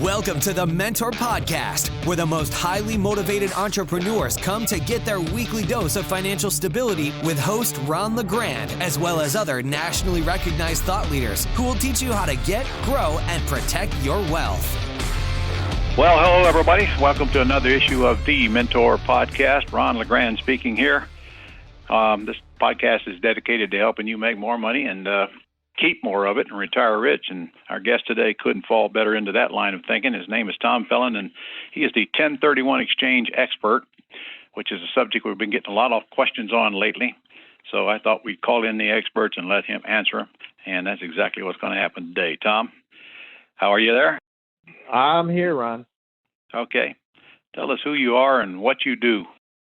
Welcome to the Mentor Podcast, where the most highly motivated entrepreneurs come to get their weekly dose of financial stability with host Ron LeGrand, as well as other nationally recognized thought leaders who will teach you how to get, grow, and protect your wealth. Well, hello, everybody. Welcome to another issue of the Mentor Podcast. Ron LeGrand speaking here. This podcast is dedicated to helping you make more money and keep more of it and retire rich. And our guest today couldn't fall better into that line of thinking. His name is Tom Phelan, and he is the 1031 exchange expert, which is a subject we've been getting a lot of questions on lately. So I thought we'd call in the experts and let him answer them. And that's exactly what's going to happen today. Tom, how are you there? I'm here, Ron. Okay. Tell us who you are and what you do.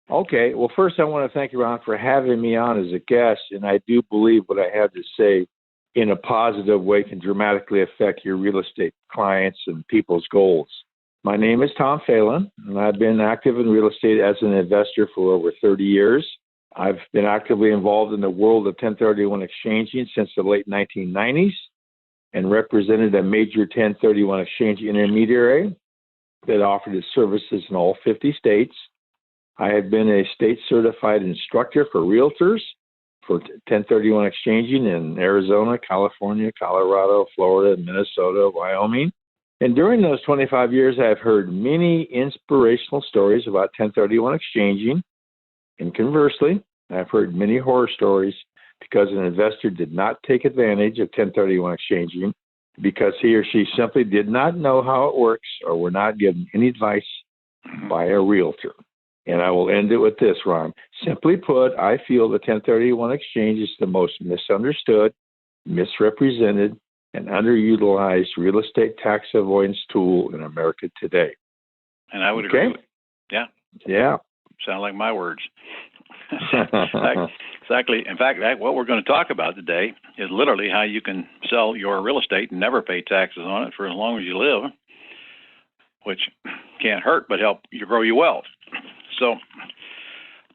Okay. Well, first, I want to thank you, Ron, for having me on as a guest. And I do believe what I have to say in a positive way can dramatically affect your real estate clients and people's goals. My name is Tom Phelan, and I've been active in real estate as an investor for over 30 years. I've been actively involved in the world of 1031 exchanging since the late 1990s and represented a major 1031 exchange intermediary that offered its services in all 50 states. I have been a state-certified instructor for realtors for 1031 exchanging in Arizona, California, Colorado, Florida, Minnesota, Wyoming. And during those 25 years, I've heard many inspirational stories about 1031 exchanging. And conversely, I've heard many horror stories because an investor did not take advantage of 1031 exchanging because he or she simply did not know how it works or were not given any advice by a realtor. And I will end it with this, Ron. Simply put, I feel the 1031 exchange is the most misunderstood, misrepresented, and underutilized real estate tax avoidance tool in America today. And I would agree. Yeah. Yeah. Sound like my words. Exactly. In fact, what we're going to talk about today is literally how you can sell your real estate and never pay taxes on it for as long as you live, which can't hurt but help you grow your wealth. So,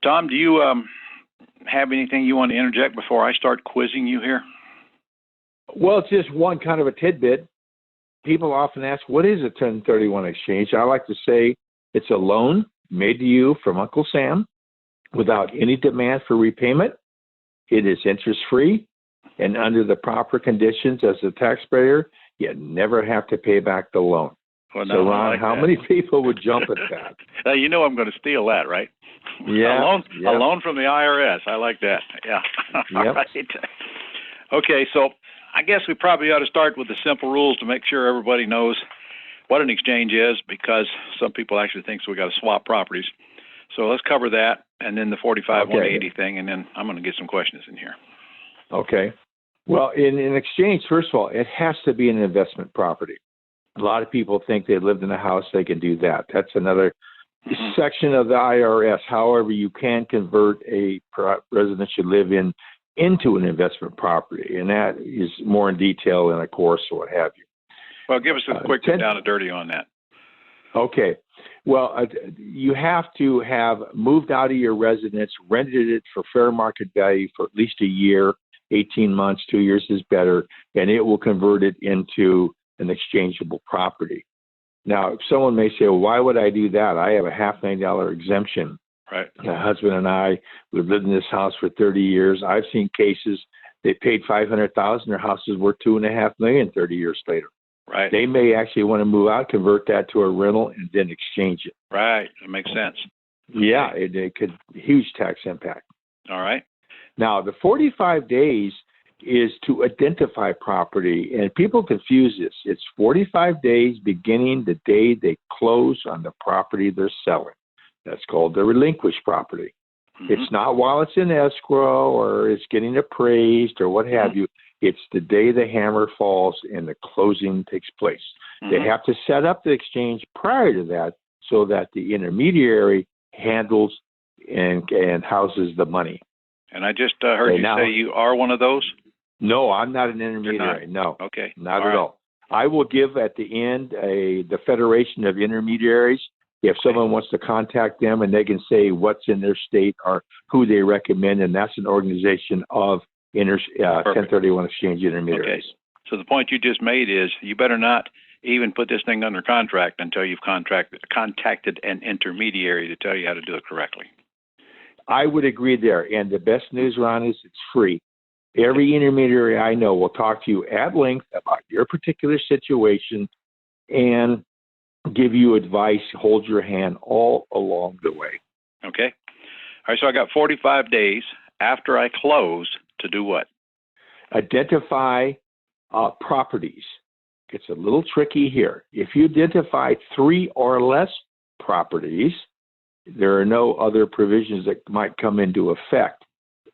Tom, do you have anything you want to interject before I start quizzing you here? Well, it's just one kind of a tidbit. People often ask, what is a 1031 exchange? I like to say it's a loan made to you from Uncle Sam without any demand for repayment. It is interest-free, and under the proper conditions as a taxpayer, you never have to pay back the loan. Well, so, Ron, how many people would jump at that? You know I'm going to steal that, right? Yeah. A loan from the IRS. I like that. Yeah. Yep. All right. Okay, so I guess we probably ought to start with the simple rules to make sure everybody knows what an exchange is, because some people actually think we got to swap properties. So let's cover that, and then the 45-180 thing, and then I'm going to get some questions in here. Okay. Well, in an exchange, first of all, it has to be an investment property. A lot of people think they lived in a house, they can do that. That's another section of the IRS. However, you can convert a residence you live in into an investment property, and that is more in detail in a course or what have you. Well, give us a quick down and dirty on that. Okay. Well, you have to have moved out of your residence, rented it for fair market value for at least a year, 18 months, 2 years is better, and it will convert it into an exchangeable property. Now, someone may say, well, why would I do that? I have a $500,000 exemption. Right. My husband and I, we've lived in this house for 30 years. I've seen cases they paid $500,000, their house is worth $2.5 million 30 years later. Right. They may actually want to move out, convert that to a rental, and then exchange it. Right. That makes sense. Yeah, it could huge tax impact. All right. Now, the 45 days is to identify property, and people confuse this. It's 45 days beginning the day they close on the property they're selling. That's called the relinquished property. Mm-hmm. It's not while it's in escrow or it's getting appraised or what have you. It's the day the hammer falls and the closing takes place. Mm-hmm. They have to set up the exchange prior to that so that the intermediary handles and houses the money. And I just heard you say you are one of those? No, I'm not an intermediary. No. Okay. Not at all. I will give at the end the Federation of Intermediaries. If someone wants to contact them and they can say what's in their state or who they recommend, and that's an organization of 1031 exchange intermediaries. Okay. So the point you just made is you better not even put this thing under contract until you've contacted an intermediary to tell you how to do it correctly. I would agree there. And the best news, Ron, is it's free. Every intermediary I know will talk to you at length about your particular situation and give you advice, hold your hand all along the way. Okay. All right, so I got 45 days after I close to do what? Identify properties. It's a little tricky here. If you identify 3 or less properties, there are no other provisions that might come into effect.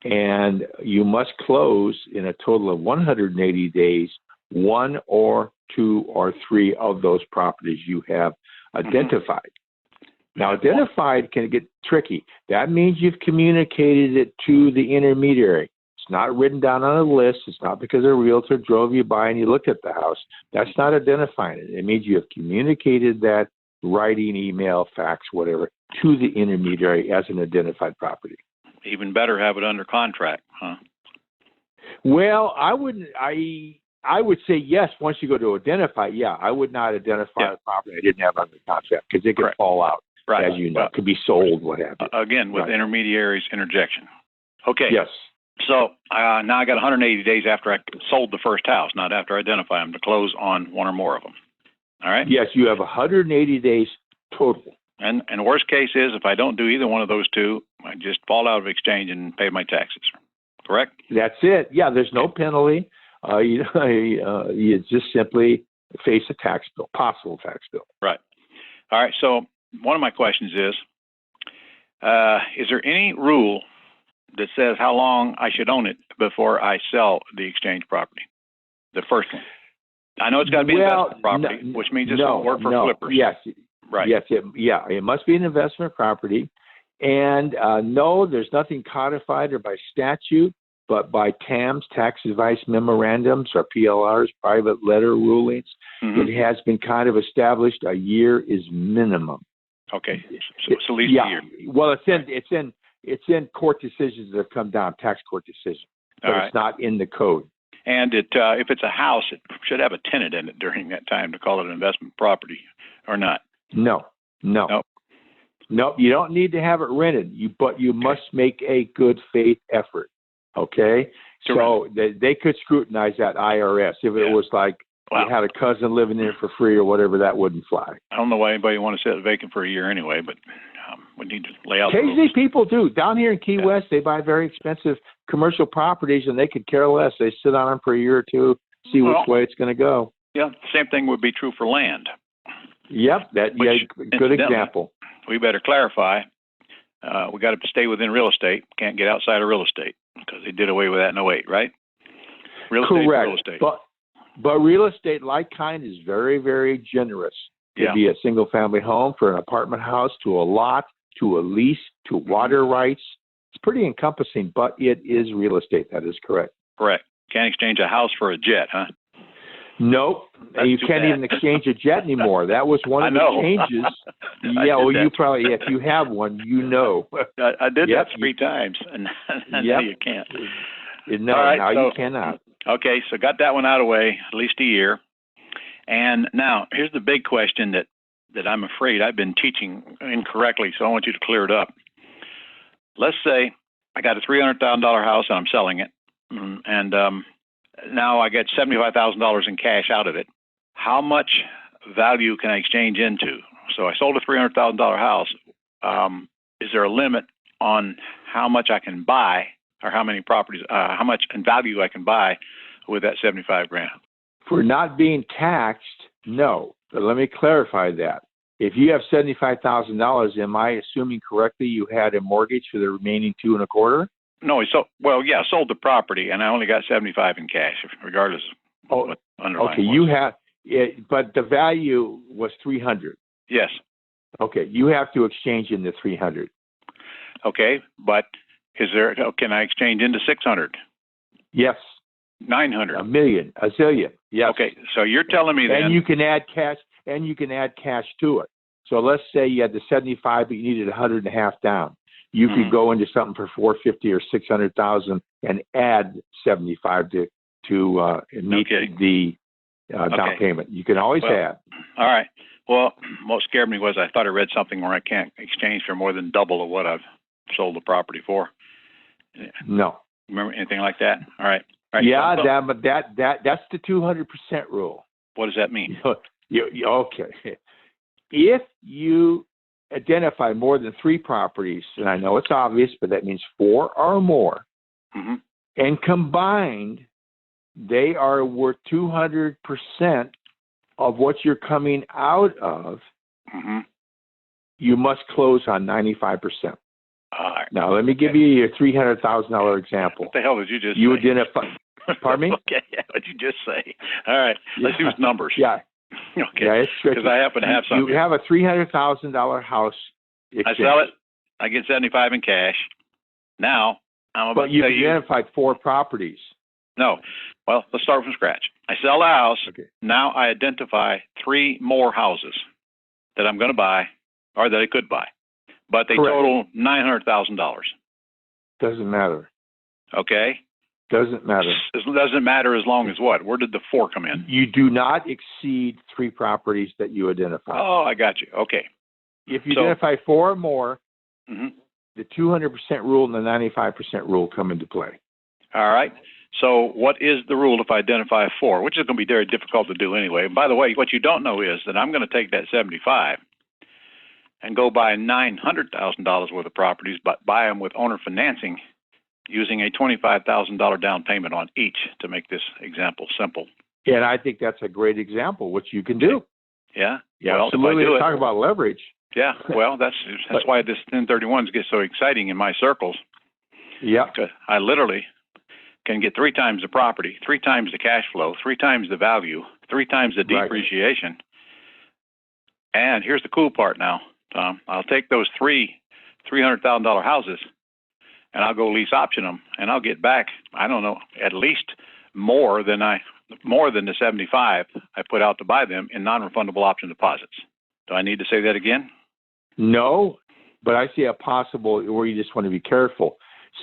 And you must close in a total of 180 days, 1 or 2 or 3 of those properties you have identified. Now, identified can get tricky. That means you've communicated it to the intermediary. It's not written down on a list. It's not because a realtor drove you by and you looked at the house. That's not identifying it. It means you have communicated that, writing, email, fax, whatever, to the intermediary as an identified property. Even better, have it under contract, huh? Well, I would say yes. Once you go to identify, yeah, I would not identify a property I didn't have under contract because it could fall out, as you know, it could be sold, what have you. Again, with intermediaries interjection. Okay. Yes. So now I got 180 days after I sold the first house, not after I identify them, to close on 1 or more of them. All right? Yes, you have 180 days total. And the worst case is if I don't do either one of those 2, I just fall out of exchange and pay my taxes. Correct? That's it. Yeah, there's no penalty. You just simply face a tax bill, possible tax bill. Right. All right. So one of my questions is there any rule that says how long I should own it before I sell the exchange property? The first one. I know it's got to be investment property, which means it's going to work for flippers. Yes. Right. Yes. It must be an investment property. And no, there's nothing codified or by statute, but by TAMs, tax advice memorandums, or PLRs, private letter rulings. It has been kind of established a year is minimum. Okay. So it's at least a year. Well, it's in court decisions that have come down, tax court decisions, but it's not in the code. And if it's a house, it should have a tenant in it during that time to call it an investment property, or not? No. You don't need to have it rented, but you must make a good faith effort. Okay? So they could scrutinize that IRS. If it was like you had a cousin living in it for free or whatever, that wouldn't fly. I don't know why anybody would want to sit it vacant for a year anyway, but we need to lay out occasionally people do. Down here in Key West, they buy very expensive commercial properties, and they could care less. They sit on them for a year or two, see which way it's going to go. Yeah, same thing would be true for land. Yep, good example. We better clarify. We got to stay within real estate. Can't get outside of real estate because they did away with that in 2008, right? Real estate. But real estate, like kind, is very, very generous. It could be a single-family home, for an apartment house, to a lot, to a lease, to water rights. It's pretty encompassing, but it is real estate. That is correct. Correct. Can't exchange a house for a jet, huh? Nope. You can't even exchange a jet anymore. That was one of the changes. You probably, if you have one, you know. I did that 3 times, and now you can't. No, you cannot. Okay, so got that one out of the way, at least a year. And now, here's the big question that I'm afraid I've been teaching incorrectly, so I want you to clear it up. Let's say I got a $300,000 house and I'm selling it, and now I get $75,000 in cash out of it. How much value can I exchange into? So I sold a $300,000 house. Is there a limit on how much I can buy, or how many properties, how much in value I can buy with that $75,000? For not being taxed, no. But let me clarify that. If you have $75,000, am I assuming correctly you had a mortgage for the remaining 2 1/4? No, sold the property, and I only got $75,000 in cash, regardless of what underlying. Okay, you have it, but the value was $300,000. Yes. Okay, you have to exchange into $300,000. Okay, but can I exchange into $600,000? Yes. $900,000. $1 million, $1 zillion. Yes. Okay, so you're telling me then. And you can add cash. To it. So let's say you had the $75,000, but you needed $100,500 down. You could go into something for $450,000 or $600,000 and add $75,000 to meet down payment. You can always add. All right. Well, what scared me was I thought I read something where I can't exchange for more than double of what I've sold the property for. No. Remember anything like that? All right. Yeah, that's the 200% rule. What does that mean? Okay. If you identify more than 3 properties, and I know it's obvious, but that means 4 or more, and combined, they are worth 200% of what you're coming out of, you must close on 95%. Now, let me give you a $300,000 example. What the hell did you just say? You identify. Pardon me? Okay, what did you just say? All right, let's use numbers. Yeah. Okay. Yeah, it's tricky. Because I happen to have something. You have a $300,000 house exchange. I sell it. I get $75 in cash. Now, I'm about but you to tell you. identified 4 properties. No. Well, let's start from scratch. I sell the house. Okay. Now I identify 3 more houses that I'm going to buy or that I could buy. But they total $900,000. Doesn't matter. Okay? Doesn't matter. It doesn't matter as long as what? Where did the 4 come in? You do not exceed 3 properties that you identify. Oh, I got you. Okay. If you identify 4 or more, the 200% rule and the 95% rule come into play. All right. So what is the rule if I identify 4, which is going to be very difficult to do anyway. And by the way, what you don't know is that I'm going to take that 75 and go buy $900,000 worth of properties, but buy them with owner financing using a $25,000 down payment on each to make this example simple. And I think that's a great example, which you can do. Yeah? Yeah, well, absolutely. Talk about leverage. Yeah, well, that's why this 1031s get so exciting in my circles. Yeah. Because I literally can get 3 times the property, 3 times the cash flow, 3 times the value, 3 times the depreciation. Right. And here's the cool part now, Tom. I'll take those $300,000 houses and I'll go lease option them, and I'll get back, I don't know, at least more than the 75 I put out to buy them in non-refundable option deposits. Do I need to say that again? No, but I see a possible where you just want to be careful.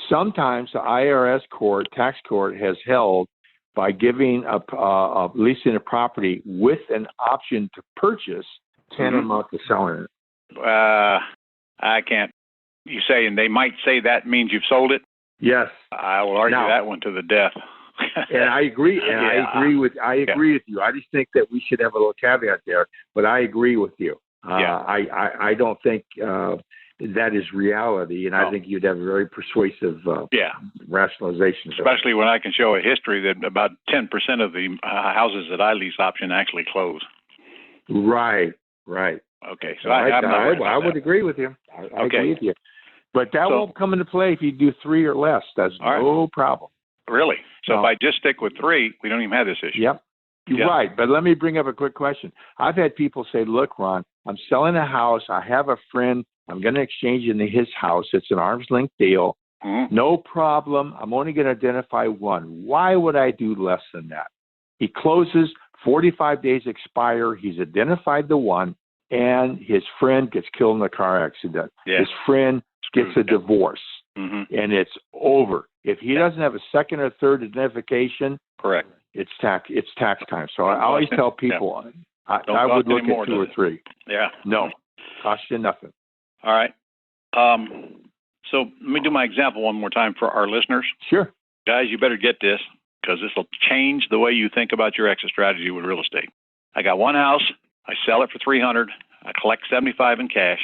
Sometimes the IRS court, tax court, has held by giving leasing a property with an option to purchase tantamount to selling it. I can't. You say, and they might say that means you've sold it? Yes. I will argue that one to the death. And I agree. And I agree with you. I just think that we should have a little caveat there. But I agree with you. I don't think that is reality, and I think you'd have a very persuasive rationalization. Especially when I can show a history that about 10% of the houses that I lease option actually close. Right. Okay, so I would agree with you. I agree with you. But that won't come into play if you do 3 or less. That's no problem. Really? So if I just stick with 3, we don't even have this issue. Yep. You're right. But let me bring up a quick question. I've had people say, look, Ron, I'm selling a house. I have a friend. I'm going to exchange into his house. It's an arm's length deal. No problem. I'm only going to identify 1. Why would I do less than that? He closes, 45 days expire. He's identified the 1, and his friend gets killed in a car accident. Yeah. His friend gets a divorce, and it's over. If he doesn't have a second or third identification, correct, it's tax time. So I always tell people I would look at 2 or 3. Yeah. No, cost you nothing. All right. So let me do my example one more time for our listeners. Sure. Guys, you better get this because this will change the way you think about your exit strategy with real estate. I got 1 house. I sell it for $300. I collect $75 in cash.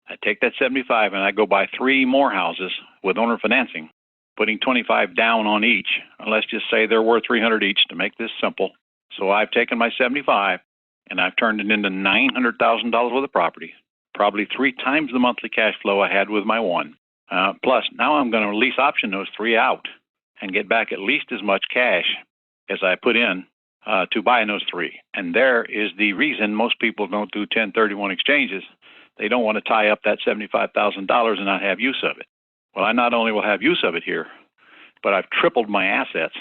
I take that $75 and I go buy 3 more houses with owner financing, putting $25 down on each. And let's just say they're worth $300 each to make this simple. So I've taken my $75 and I've turned it into $900,000 worth of property, probably 3 times the monthly cash flow I had with my 1. Plus, now I'm going to lease option those 3 out and get back at least as much cash as I put in to buy those 3. And there is the reason most people don't do 1031 exchanges. They don't want to tie up that $75,000 and not have use of it. Well, I not only will have use of it here, but I've tripled my assets,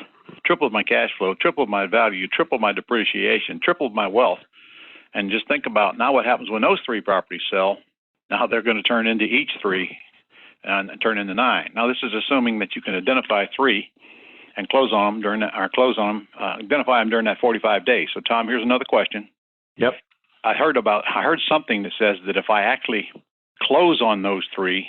tripled my cash flow, tripled my value, tripled my depreciation, tripled my wealth. And just think about now what happens when those 3 properties sell. Now they're going to turn into each 3 and turn into 9. Now this is assuming that you can identify 3 and close on them during that, or identify them during that 45 days. So, Tom, here's another question. Yep. I heard something that says that if I actually close on those 3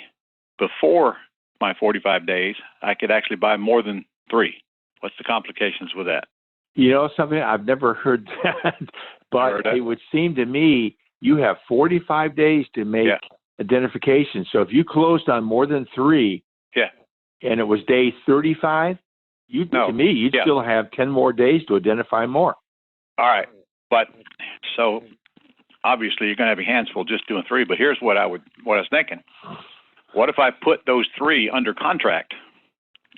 before my 45 days, I could actually buy more than 3. What's the complications with that? You know something? I've never heard that, but it would seem to me you have 45 days to make identification. So if you closed on more than 3, and it was day 35, you'd still have 10 more days to identify more. All right, but so obviously you're going to have your hands full just doing 3. But here's what I was thinking. What if I put those 3 under contract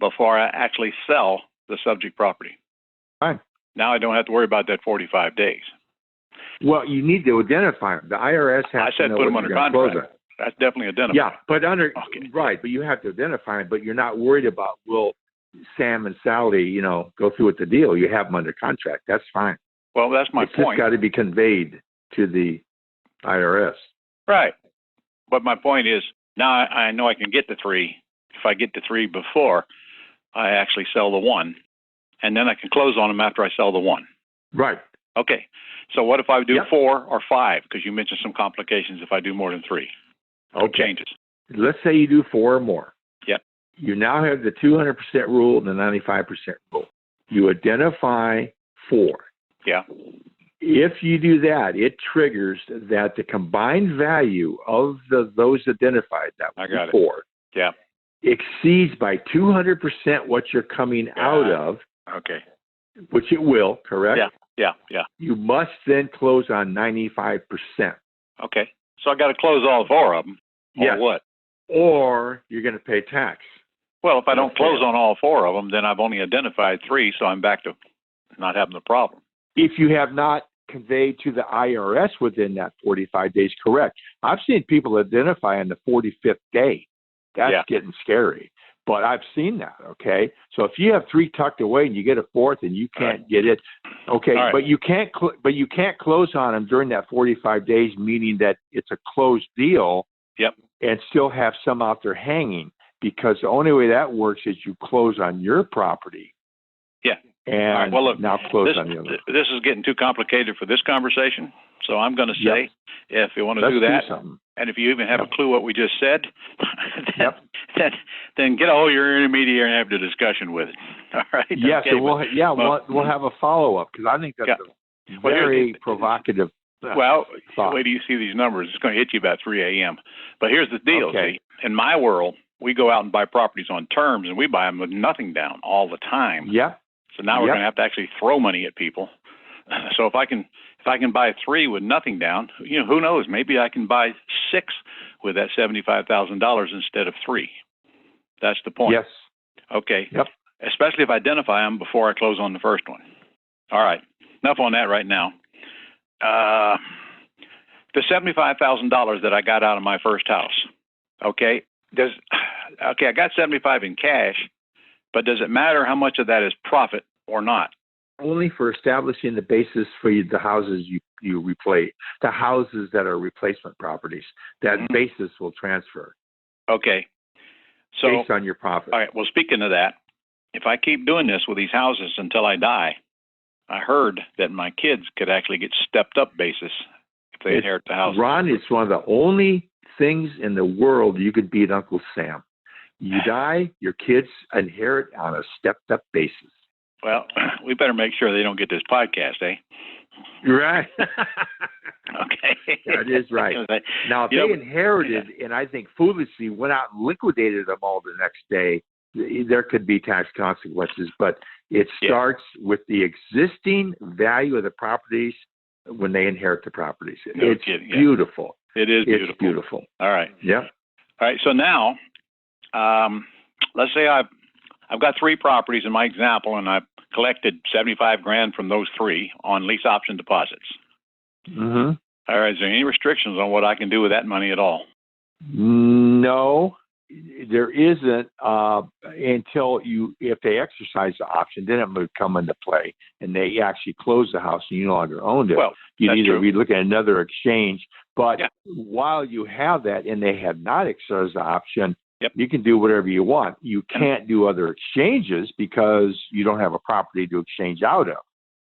before I actually sell the subject property? Fine. Now I don't have to worry about that 45 days. Well, you need to identify them. The IRS has to know put them what under you're going to close contract. on. That's definitely identified. Yeah, but right, but you have to identify them, but you're not worried about, will Sam and Sally, go through with the deal. You have them under contract. That's fine. Well, that's my point. It's just got to be conveyed to the IRS. Right. But my point is, now I know I can get the 3. If I get the 3 before I actually sell the 1, and then I can close on them after I sell the 1. Right. Okay. So what if I do 4 or 5? Because you mentioned some complications if I do more than 3. Okay. Changes. Let's say you do 4 or more. Yep. You now have the 200% rule and the 95% rule. You identify 4. Yeah. If you do that, it triggers that the combined value of those identified, that would be 4, exceeds by 200% what you're coming out of. Okay. Which it will, correct? Yeah. You must then close on 95%. Okay. So I got to close all 4 of them. Or what? Or you're going to pay tax. Well, if I don't close on all 4 of them, then I've only identified 3, so I'm back to not having the problem. If you have not conveyed to the IRS within that 45 days, correct. I've seen people identify on the 45th day. That's getting scary. But I've seen that, okay? So if you have 3 tucked away and you get a 4th and you can't get it, okay, but you can't close on them during that 45 days, meaning that it's a closed deal. Yep. And still have some out there hanging, because the only way that works is you close on your property. Yeah. And well, look, now close on the other. This is getting too complicated for this conversation, so I'm going to say, if you want to do that, and if you even have a clue what we just said, then get a hold of your intermediary and have the discussion with it. All right? Yes, we'll have a follow-up, because I think that's a very provocative wait till you see these numbers. It's going to hit you about 3 a.m. But here's the deal. See, in my world, we go out and buy properties on terms, and we buy them with nothing down all the time. Yeah. So now we're going to have to actually throw money at people. So if I can buy 3 with nothing down, who knows? Maybe I can buy 6 with that $75,000 instead of 3. That's the point. Yes. Okay. Yep. Especially if I identify them before I close on the first one. All right. Enough on that right now. The $75,000 that I got out of my first house. Okay. I got 75 in cash, but does it matter how much of that is profit or not? Only for establishing the basis for the houses you replace, the houses that are replacement properties. That basis will transfer. Okay. So based on your profit. All right. Well, speaking of that, if I keep doing this with these houses until I die, I heard that my kids could actually get stepped up basis if they inherit the house. Ron, it's one of the only things in the world you could beat Uncle Sam. You die, your kids inherit on a stepped up basis. Well, we better make sure they don't get this podcast, eh? Right. Okay. That is right. Now, if they inherited, and I think foolishly went out and liquidated them all the next day, there could be tax consequences. But it starts with the existing value of the properties when they inherit the properties. It's beautiful. It is beautiful. It's beautiful. All right. Yeah. All right. So now, let's say I've got 3 properties in my example, and I've collected $75,000 from those 3 on lease option deposits. Mm-hmm. All right. Is there any restrictions on what I can do with that money at all? No, there isn't until if they exercise the option, then it would come into play, and they actually close the house and you no longer owned it. Well, you'd either be looking at another exchange. But while you have that and they have not exercised the option, Yep. You can do whatever you want. You can't do other exchanges because you don't have a property to exchange out of.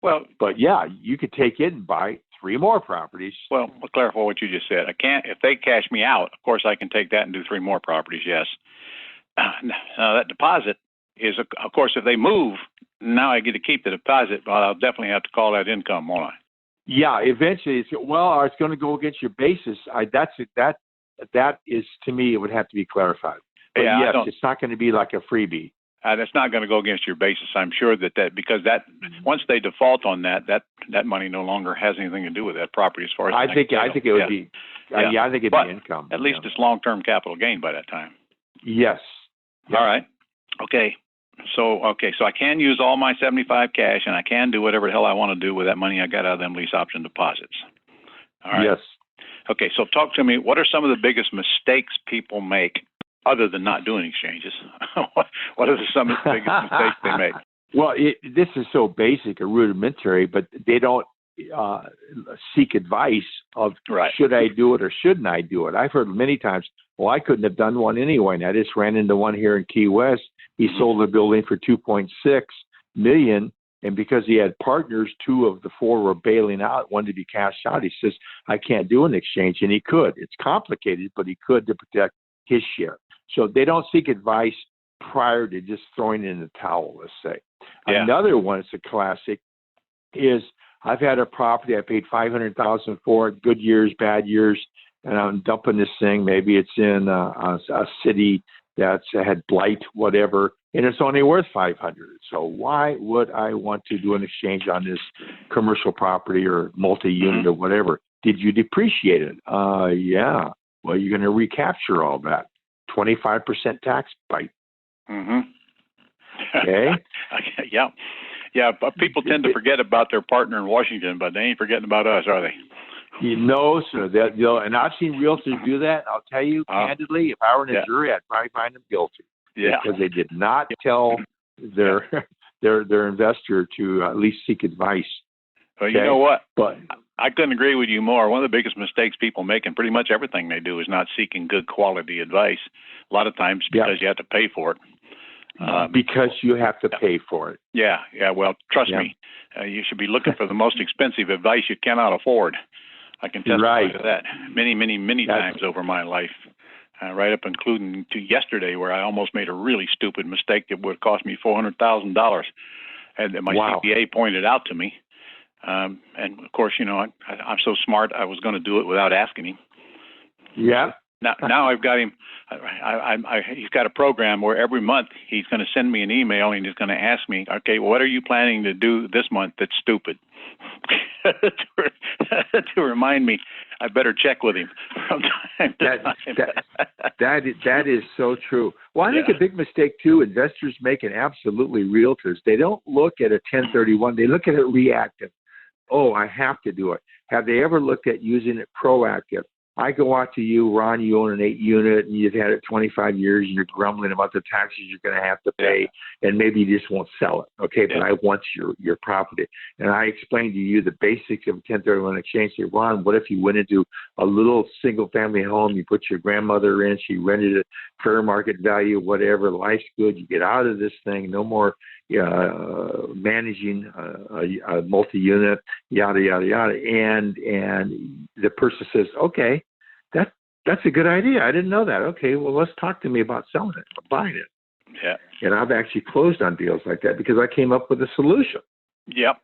Well, but yeah, you could take it and buy 3 more properties. Well, I'll clarify what you just said. I can't, if they cash me out, of course I can take that and do 3 more properties, yes. Now that deposit is, of course, if they move, now I get to keep the deposit, but I'll definitely have to call that income, won't I? Yeah, eventually it's going to go against your basis. That is, to me, it would have to be clarified. But yeah, yes, it's not going to be like a freebie. That's not going to go against your basis. I'm sure that because once they default on that money no longer has anything to do with that property as far as I think it would be. I think it'd be income. At least it's long-term capital gain by that time. Yes. All right. Okay. So I can use all my 75 cash, and I can do whatever the hell I want to do with that money I got out of them lease option deposits. All right. Yes. Okay. So talk to me. What are some of the biggest mistakes people make, other than not doing exchanges? What are some of the biggest mistakes they make? Well, this is so basic or rudimentary, but they don't seek advice of should I do it or shouldn't I do it. I've heard many times, well, I couldn't have done one anyway, and I just ran into one here in Key West. He sold the building for $2.6 million, and because he had partners, 2 of the 4 were bailing out, one to be cashed out. He says, I can't do an exchange, and he could. It's complicated, but he could to protect his share. So they don't seek advice prior to just throwing in the towel, let's say. Yeah. Another one, it's a classic, is I've had a property I paid $500,000 for it, good years, bad years, and I'm dumping this thing. Maybe it's in a city that's had blight, whatever, and it's only worth $500. So why would I want to do an exchange on this commercial property or multi-unit or whatever? Did you depreciate it? Yeah. Well, you're going to recapture all that. 25% tax bite. Okay. Yeah. Yeah. But people tend to forget about their partner in Washington, but they ain't forgetting about us, are they? No, sir. And I've seen realtors do that. I'll tell you candidly, if I were in a jury, I'd probably find them guilty. Yeah. Because they did not tell their investor to at least seek advice. Well, you know what? But I couldn't agree with you more. One of the biggest mistakes people make in pretty much everything they do is not seeking good quality advice. A lot of times because you have to pay for it. Because you have to pay for it. Yeah. Well, trust me, you should be looking for the most expensive advice you cannot afford. I can testify to that many times over my life, right up including to yesterday, where I almost made a really stupid mistake that would have cost me $400,000, and my CPA pointed out to me. And of course, I'm so smart, I was going to do it without asking him. Yeah. Now I've got him. He's got a program where every month he's going to send me an email and he's going to ask me, okay, what are you planning to do this month that's stupid? to remind me, I better check with him from time to time. That is so true. Well, I think a big mistake too, investors make, and absolutely realtors, they don't look at a 1031. They look at it reactive. Oh, I have to do it. Have they ever looked at using it proactive? I go out to you, Ron, you own an 8-unit and you've had it 25 years and you're grumbling about the taxes you're going to have to pay, and maybe you just won't sell it. Okay, but I want your property. And I explained to you the basics of a 1031 exchange. Say, Ron, what if you went into a little single-family home, you put your grandmother in, she rented it, fair market value, whatever, life's good, you get out of this thing, no more managing a multi-unit, yada, yada, yada. And the person says, okay, that's a good idea. I didn't know that. Okay, well, let's talk to me about selling it or buying it. Yeah. And I've actually closed on deals like that because I came up with a solution. Yep.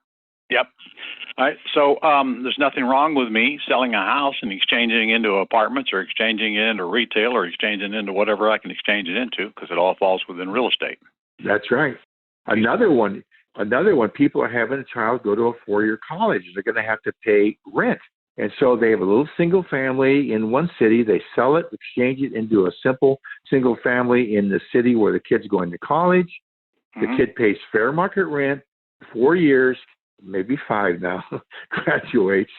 All right. So there's nothing wrong with me selling a house and exchanging into apartments or exchanging it into retail or exchanging into whatever I can exchange it into, because it all falls within real estate. That's right. Another one, people are having a child go to a 4-year college. They're going to have to pay rent. And so they have a little single family in one city. They sell it, exchange it into a simple single family in the city where the kid's going to college. The kid pays fair market rent, 4 years, maybe 5 now, graduates,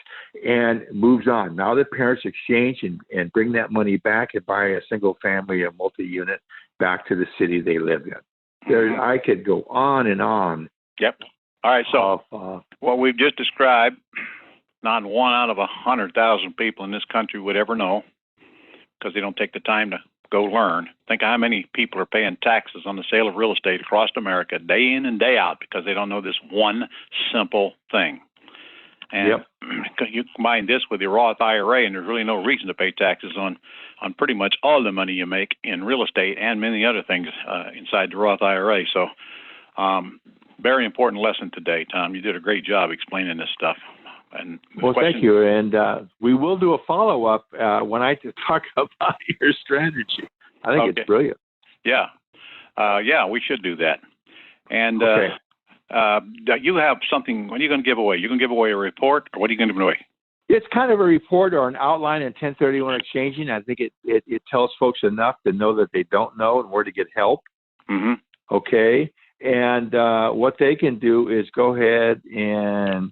and moves on. Now the parents exchange and bring that money back and buy a single family, a multi-unit, back to the city they live in. I could go on and on. Yep. All right. So what we've just described, not 1 out of 100,000 people in this country would ever know, because they don't take the time to go learn. Think of how many people are paying taxes on the sale of real estate across America day in and day out because they don't know this one simple thing. And you combine this with your Roth IRA, and there's really no reason to pay taxes on pretty much all the money you make in real estate and many other things inside the Roth IRA. So very important lesson today, Tom. You did a great job explaining this stuff. And well, thank you. And we will do a follow-up when I talk about your strategy. I think it's brilliant. Yeah. We should do that. And you have something, what are you going to give away? You're going to give away a report, or what are you going to give away? It's kind of a report or an outline in 1031 exchanging. I think it tells folks enough to know that they don't know and where to get help. Mm-hmm. Okay. And what they can do is go ahead and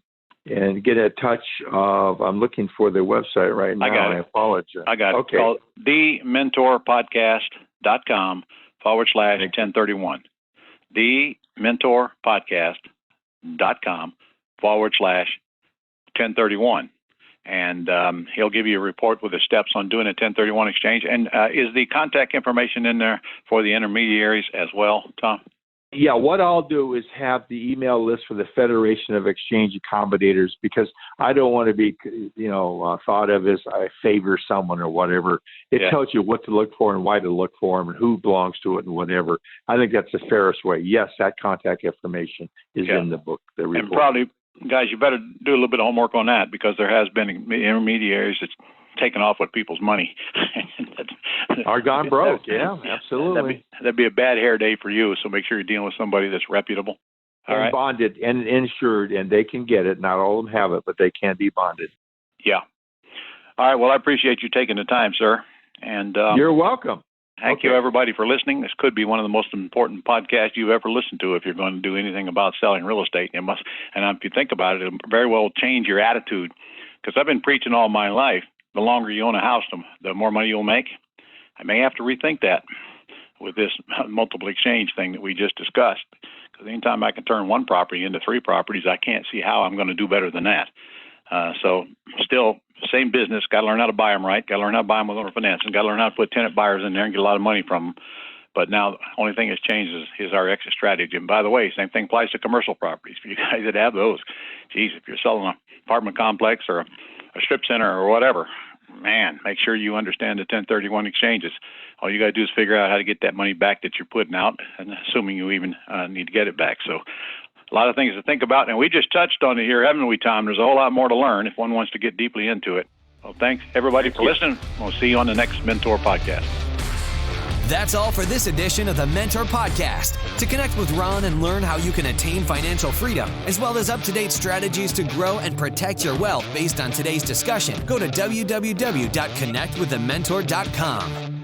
get a touch of, I'm looking for their website right now. I apologize. I got it. Okay. It's called thementorpodcast.com/1031. thementorpodcast.com/1031. And he'll give you a report with the steps on doing a 1031 exchange. And is the contact information in there for the intermediaries as well, Tom? Yeah, what I'll do is have the email list for the Federation of Exchange Accommodators, because I don't want to be, thought of as I favor someone or whatever. It tells you what to look for and why to look for them and who belongs to it and whatever. I think that's the fairest way. Yes, that contact information is in the book. The report. And probably, guys, you better do a little bit of homework on that, because there has been intermediaries that's taken off with people's money. Are gone broke. Yeah, absolutely. That'd be a bad hair day for you. So make sure you're dealing with somebody that's reputable. All right. Bonded and insured, and they can get it. Not all of them have it, but they can be bonded. Yeah. All right. Well, I appreciate you taking the time, sir. And you're welcome. Thank you, everybody, for listening. This could be one of the most important podcasts you've ever listened to if you're going to do anything about selling real estate. And if you think about it, it'll very well change your attitude. Because I've been preaching all my life, the longer you own a house, the more money you'll make. I may have to rethink that with this multiple exchange thing that we just discussed. Because anytime I can turn one property into 3 properties, I can't see how I'm going to do better than that. So still, same business, got to learn how to buy them right, got to learn how to buy them with owner financing, got to learn how to put tenant buyers in there and get a lot of money from them. But now the only thing that's changed is our exit strategy. And by the way, same thing applies to commercial properties. For you guys that have those, geez, if you're selling an apartment complex or a strip center or whatever, man, make sure you understand the 1031 exchanges. All you got to do is figure out how to get that money back that you're putting out, and assuming you even need to get it back. So a lot of things to think about, and we just touched on it here, haven't we, Tom? There's a whole lot more to learn if one wants to get deeply into it. Well, thanks, everybody, for listening. We'll see you on the next Mentor Podcast. That's all for this edition of the Mentor Podcast. To connect with Ron and learn how you can attain financial freedom, as well as up-to-date strategies to grow and protect your wealth based on today's discussion, go to www.connectwiththementor.com.